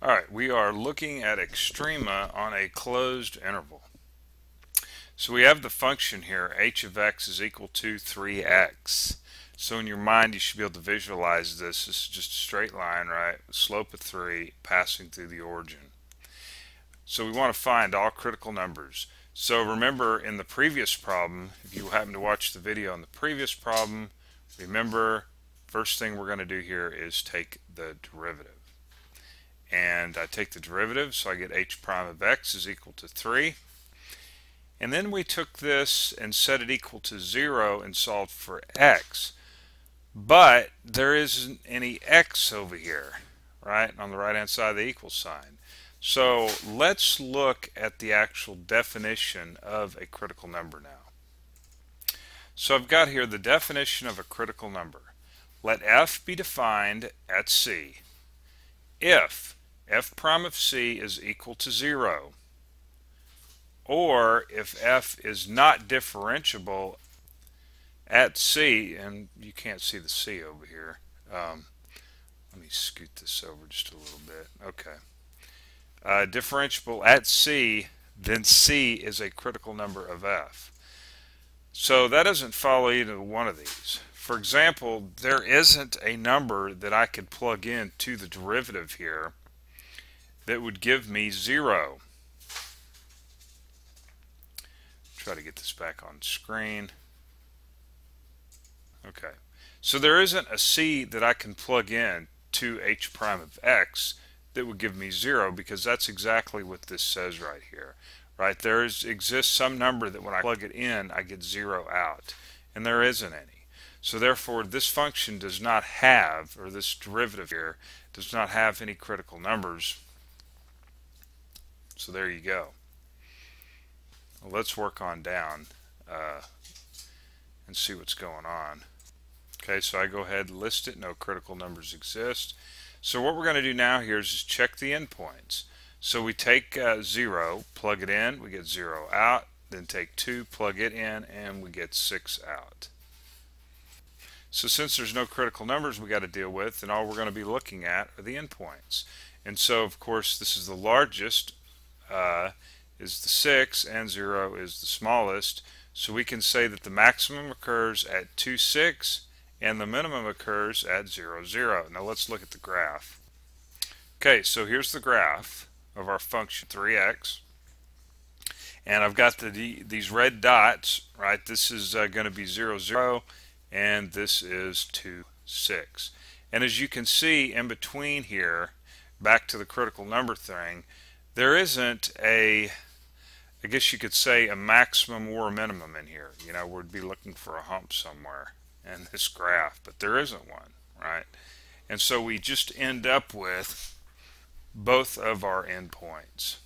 Alright, we are looking at Extrema on a closed interval. So we have the function here, h of x is equal to 3x. So in your mind you should be able to visualize this. This is just a straight line, right? Slope of 3 passing through the origin. So we want to find all critical numbers. So remember in the previous problem, if you happen to watch the video on the previous problem, remember first thing we're going to do here is take the derivative. And I take the derivative, so I get h prime of x is equal to 3. And then we took this and set it equal to 0 and solved for x. But there isn't any x over here, right, on the right hand side of the equal sign. So let's look at the actual definition of a critical number now. So I've got here the definition of a critical number. Let f be defined at c if f prime of c is equal to 0, or if f is not differentiable at c, and you can't see the c over here. Let me scoot this over just a little bit. Okay. Differentiable at c, then c is a critical number of f. So that doesn't follow either one of these. For example, there isn't a number that I could plug in to the derivative here that would give me 0. Try to get this back on screen. Okay, so there isn't a c that I can plug in to h prime of x that would give me 0, because that's exactly what this says right here. Right, there exists some number that when I plug it in I get 0 out, and there isn't any. So therefore this function does not have, or this derivative here does not have any critical numbers. So there you go. Well, let's work on down and see what's going on. Okay, so I go ahead and list it. No critical numbers exist. So what we're going to do now here is just check the endpoints. So we take 0, plug it in, we get 0 out. Then take 2, plug it in, and we get 6 out. So since there's no critical numbers we got to deal with, then all we're going to be looking at are the endpoints. And so of course this is the largest, is the 6, and 0 is the smallest. So we can say that the maximum occurs at 2, 6, and the minimum occurs at 0, 0. Now let's look at the graph. Okay, so here's the graph of our function 3x. And I've got these red dots, right? This is going to be 0, 0, and this is 2, 6. And as you can see in between here, back to the critical number thing, there isn't a, I guess you could say, a maximum or a minimum in here. You know, we'd be looking for a hump somewhere in this graph, but there isn't one, right? And so we just end up with both of our endpoints.